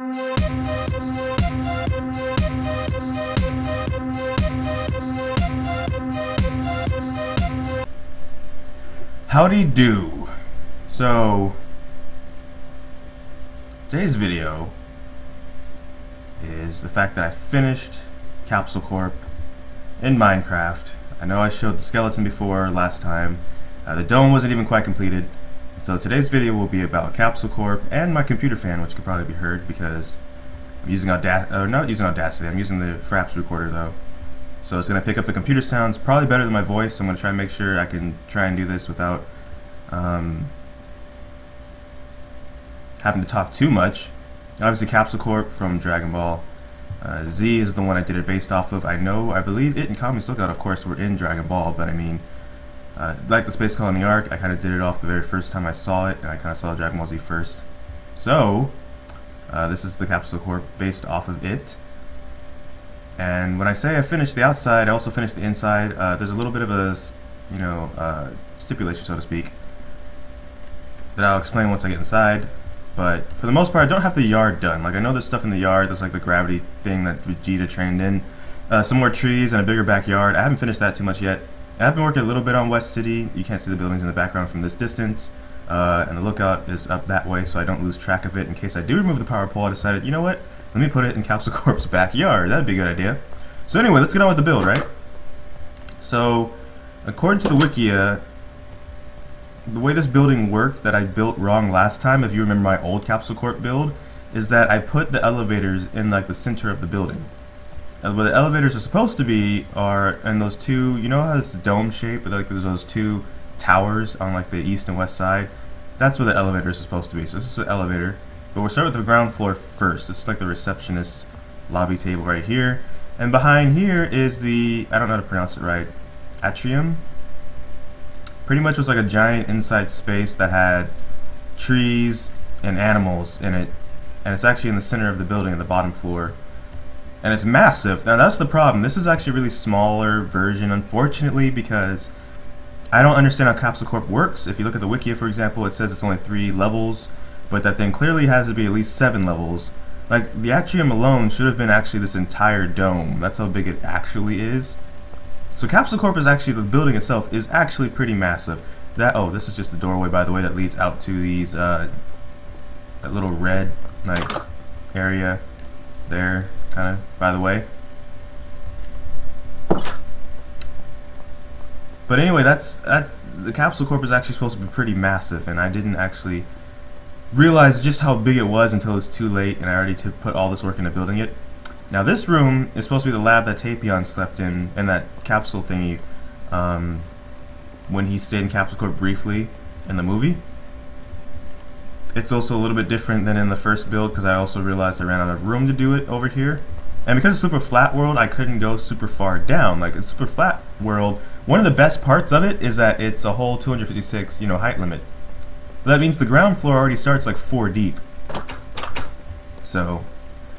Howdy do. So today's video is the fact that I finished Capsule Corp in Minecraft. I know I showed the skeleton before last time. The dome wasn't even quite completed. So today's video will be about Capsule Corp and my computer fan, which could probably be heard because I'm using not using Audacity. I'm using the Fraps recorder though. So it's going to pick up the computer sounds probably better than my voice. So I'm going to try and make sure I can try and do this without having to talk too much. Obviously Capsule Corp from Dragonball. Z is the one I did it based off of. I believe it and Comics Lookout, of course, were in Dragon Ball, but I mean, like the Space Colony arc, I kind of did it off the very first time I saw it, and I kind of saw Dragon Ball Z first. So, this is the Capsule Corp based off of it. And when I say I finished the outside, I also finished the inside. There's a little bit of a, stipulation, so to speak, that I'll explain once I get inside. But for the most part, I don't have the yard done. Like, I know there's stuff in the yard. There's like the gravity thing that Vegeta trained in. Some more trees and a bigger backyard. I haven't finished that too much yet. I have been working a little bit on West City. You can't see the buildings in the background from this distance. And the lookout is up that way, so I don't lose track of it. In case I do remove the power pole, I decided, you know what? Let me put it in Capsule Corp's backyard. That'd be a good idea. So anyway, let's get on with the build, right? So, according to the Wikia, the way this building worked that I built wrong last time, if you remember my old Capsule Corp build, is that I put the elevators in like the center of the building. And where the elevators are supposed to be are in those two, you know how it's dome shape, but like there's those two towers on like the east and west side? That's where the elevators are supposed to be. So this is an elevator. But we'll start with the ground floor first. This is like the receptionist lobby table right here. And behind here is the, I don't know how to pronounce it right, atrium? Pretty much was like a giant inside space that had trees and animals in it. And it's actually in the center of the building, the bottom floor. And it's massive. Now that's the problem. This is actually a really smaller version, unfortunately, because I don't understand how Capsule Corp works. If you look at the Wikia, for example, it says it's only 3 levels. But that thing clearly has to be at least 7 levels. Like, the atrium alone should have been actually this entire dome. That's how big it actually is. So Capsule Corp is actually, the building itself is actually pretty massive. Oh, this is just the doorway, by the way, that leads out to these, that little red, like, area there, kind of, by the way. But anyway, the Capsule Corp is actually supposed to be pretty massive, and I didn't actually realized just how big it was until it's too late, and I already put all this work into building it. Now this room is supposed to be the lab that Tapion slept in that capsule thingy when he stayed in Capsule Corp briefly in the movie. It's also a little bit different than in the first build because I also realized I ran out of room to do it over here. And because it's super flat world, I couldn't go super far down. Like, it's super flat world. One of the best parts of it is that it's a whole 256, height limit. That means the ground floor already starts like 4 deep. So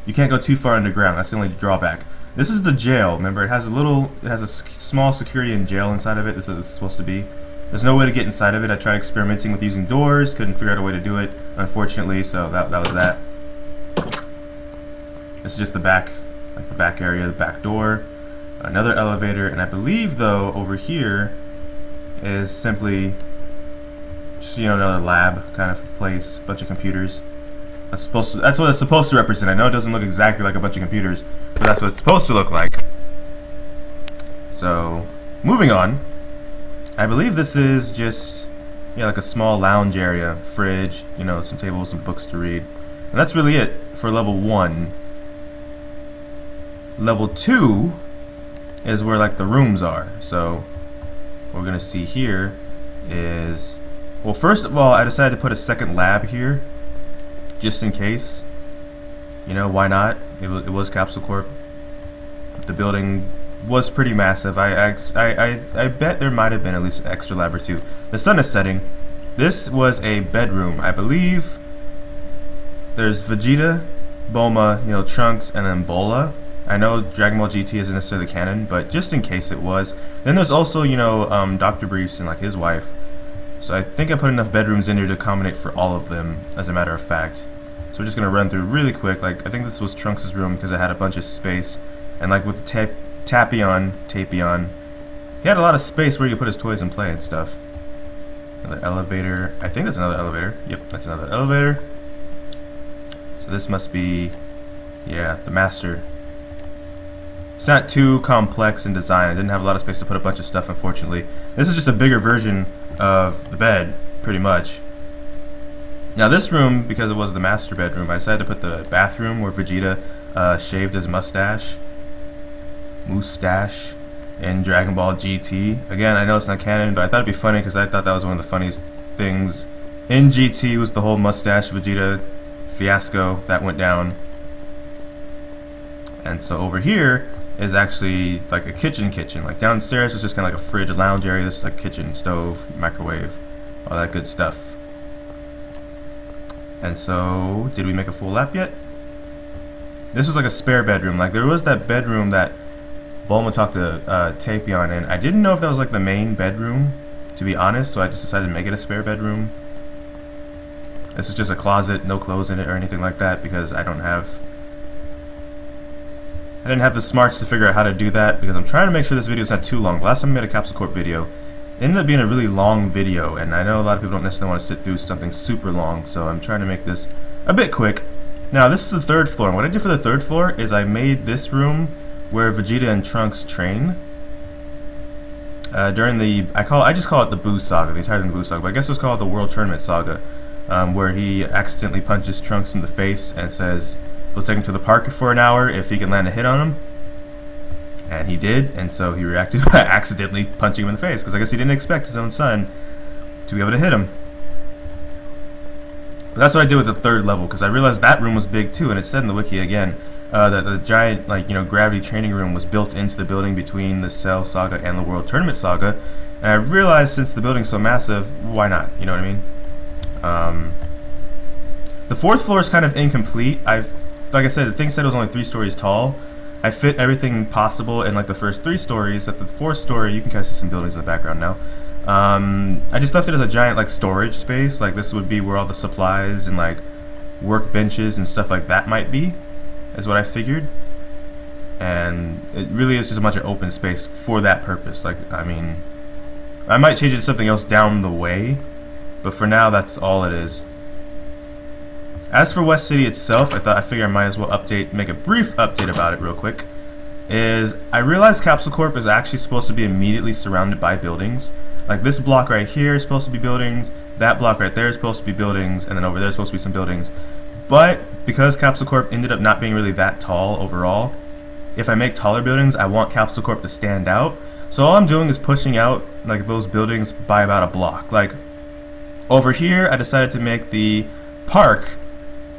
you can't go too far underground. That's the only drawback. This is the jail. Remember, it has a small security and jail inside of it. This is what it's supposed to be. There's no way to get inside of it. I tried experimenting with using doors. Couldn't figure out a way to do it, unfortunately. So that was that. This is just the back, like the back area, the back door. Another elevator, and I believe though over here is simply just, another lab kind of place, bunch of computers. That's what it's supposed to represent. I know it doesn't look exactly like a bunch of computers, but that's what it's supposed to look like. So, moving on. I believe this is just, like a small lounge area, fridge, some tables, some books to read. And that's really it for level 1. Level 2 is where like the rooms are. So, what we're gonna see here is, well, first of all, I decided to put a second lab here, just in case. Why not? It was Capsule Corp. The building was pretty massive. I bet there might have been at least an extra lab or 2. The sun is setting. This was a bedroom, I believe. There's Vegeta, Bulma, Trunks, and then Bola. I know Dragon Ball GT isn't necessarily canon, but just in case it was. Then there's also, Dr. Briefs and like his wife. So I think I put enough bedrooms in here to accommodate for all of them, as a matter of fact. So we're just gonna run through really quick. Like, I think this was Trunks' room because it had a bunch of space, and like with Tapion, he had a lot of space where you could put his toys and play and stuff. Another elevator. I think that's another elevator. Yep, that's another elevator. So this must be, yeah, the master. It's not too complex in design. I didn't have a lot of space to put a bunch of stuff, unfortunately. This is just a bigger version of the bed, pretty much. Now this room, because it was the master bedroom, I decided to put the bathroom where Vegeta shaved his mustache in Dragon Ball GT. Again, I know it's not canon, but I thought it'd be funny because I thought that was one of the funniest things in GT was the whole mustache Vegeta fiasco that went down. And so over here is actually like a kitchen. Like downstairs is just kind of like a fridge, lounge area. This is like kitchen, stove, microwave, all that good stuff. And so, did we make a full lap yet? This was like a spare bedroom. Like there was that bedroom that Bulma talked to Tapion in. I didn't know if that was like the main bedroom, to be honest, so I just decided to make it a spare bedroom. This is just a closet, no clothes in it or anything like that, because I didn't have the smarts to figure out how to do that, because I'm trying to make sure this video is not too long. Last time I made a Capsule Corp video, it ended up being a really long video, and I know a lot of people don't necessarily want to sit through something super long, so I'm trying to make this a bit quick. Now, this is the third floor, and what I did for the third floor is I made this room where Vegeta and Trunks train. During the, I just call it the Boo Saga, the entire Boo Saga, but I guess it was called the World Tournament Saga, where he accidentally punches Trunks in the face and says he'll take him to the park for an hour if he can land a hit on him. And he did, and so he reacted by accidentally punching him in the face, because I guess he didn't expect his own son to be able to hit him. But that's what I did with the third level, because I realized that room was big too, and it said in the wiki again, that the giant, like, you know, gravity training room was built into the building between the Cell Saga and the World Tournament Saga. And I realized since the building's so massive, why not? You know what I mean? The fourth floor is kind of incomplete. Like I said, the thing said it was only 3 stories tall. I fit everything possible in like the first 3 stories. At the 4th story, you can kind of see some buildings in the background now. I just left it as a giant like storage space. Like this would be where all the supplies and like workbenches and stuff like that might be, is what I figured. And it really is just a bunch of open space for that purpose. Like, I mean, I might change it to something else down the way, but for now that's all it is. As for West City itself, I figured I might as well make a brief update about it real quick. I realized Capsule Corp is actually supposed to be immediately surrounded by buildings. Like this block right here is supposed to be buildings, that block right there is supposed to be buildings, and then over there is supposed to be some buildings. But because Capsule Corp ended up not being really that tall overall, if I make taller buildings, I want Capsule Corp to stand out. So all I'm doing is pushing out like those buildings by about a block. Like over here, I decided to make the park,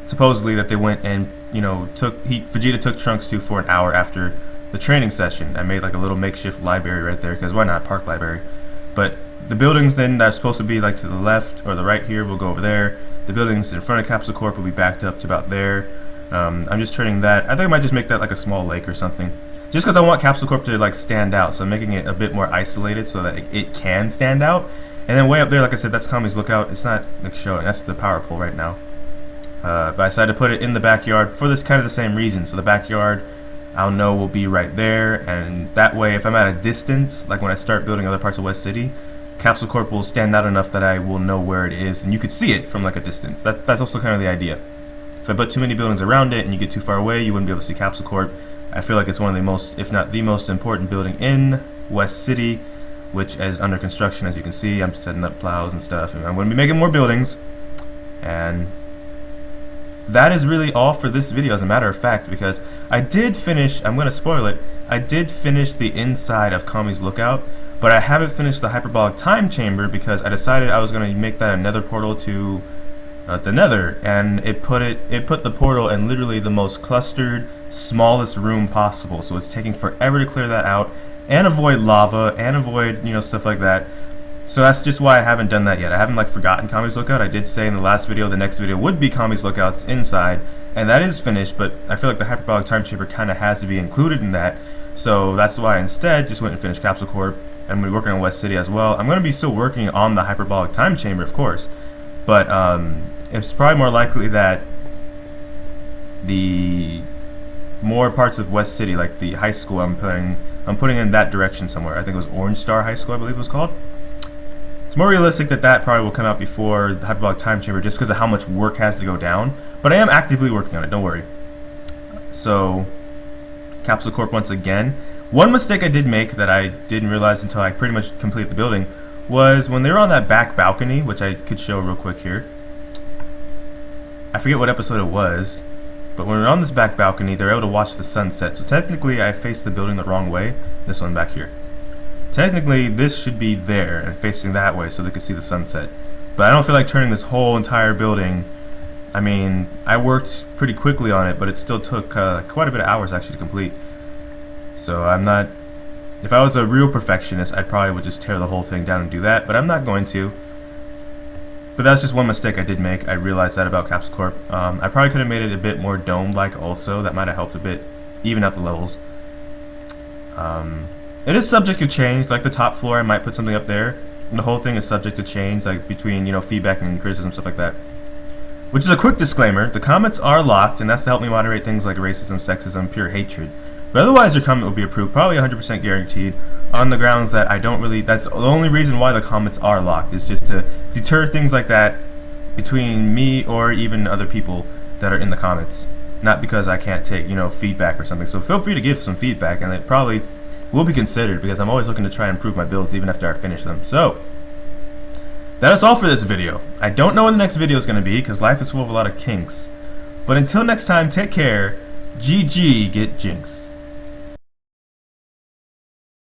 supposedly, that they went and, you know, Vegeta took Trunks to for an hour after the training session. I made like a little makeshift library right there, because why not, park library. But the buildings then that are supposed to be like to the left or the right here will go over there. The buildings in front of Capsule Corp will be backed up to about there. I'm just turning that, I think I might just make that like a small lake or something, just because I want Capsule Corp to like stand out, so I'm making it a bit more isolated so that it can stand out. And then way up there, like I said, that's Kami's Lookout. It's not like showing, that's the power pole right now. But I decided to put it in the backyard for this kind of the same reason. So the backyard, I'll know, will be right there, and that way if I'm at a distance, like when I start building other parts of West City, Capsule Corp will stand out enough that I will know where it is, and you could see it from like a distance. That's also kind of the idea. If I put too many buildings around it and you get too far away, you wouldn't be able to see Capsule Corp. I feel like it's one of the most, if not the most important building in West City, which is under construction. As you can see, I'm setting up plows and stuff, and I'm going to be making more buildings. And that is really all for this video, as a matter of fact, because I did finish, I'm going to spoil it, I did finish the inside of Kami's Lookout, but I haven't finished the hyperbolic time chamber because I decided I was going to make that a nether portal to the nether, and it put the portal in literally the most clustered, smallest room possible, so it's taking forever to clear that out and avoid lava and avoid, you know, stuff like that. So that's just why I haven't done that yet. I haven't like forgotten Kami's Lookout. I did say in the last video the next video would be Kami's Lookout's inside, and that is finished, but I feel like the hyperbolic time chamber kind of has to be included in that. So that's why I instead just went and finished Capsule Corp. I'm going to be working on West City as well. I'm going to be still working on the hyperbolic time chamber, of course, but it's probably more likely that the more parts of West City, like the high school, I'm putting in that direction somewhere. I think it was Orange Star High School, I believe it was called. It's more realistic that probably will come out before the Hyperbolic Time Chamber, just because of how much work has to go down. But I am actively working on it, don't worry. So, Capsule Corp once again. One mistake I did make that I didn't realize until I pretty much completed the building was when they were on that back balcony, which I could show real quick here. I forget what episode it was, but when we were on this back balcony, they were able to watch the sunset. So technically, I faced the building the wrong way. This one back here. Technically, this should be there and facing that way so they could see the sunset. But I don't feel like turning this whole entire building. I mean, I worked pretty quickly on it, but it still took quite a bit of hours actually to complete. So I'm not. If I was a real perfectionist, I probably would just tear the whole thing down and do that, but I'm not going to. But that's just one mistake I did make. I realized that about Capsule Corp. I probably could have made it a bit more dome-like also. That might have helped a bit, even out the levels. It is subject to change. Like the top floor, I might put something up there. And the whole thing is subject to change, like between, feedback and criticism, stuff like that. Which is a quick disclaimer. The comments are locked, and that's to help me moderate things like racism, sexism, pure hatred. But otherwise, your comment will be approved, probably 100% guaranteed, on the grounds that I don't really. That's the only reason why the comments are locked, is just to deter things like that between me or even other people that are in the comments. Not because I can't take, feedback or something. So feel free to give some feedback, and it probably will be considered because I'm always looking to try and improve my builds even after I finish them. So, that is all for this video. I don't know when the next video is going to be because life is full of a lot of kinks. But until next time, take care. GG, get jinxed.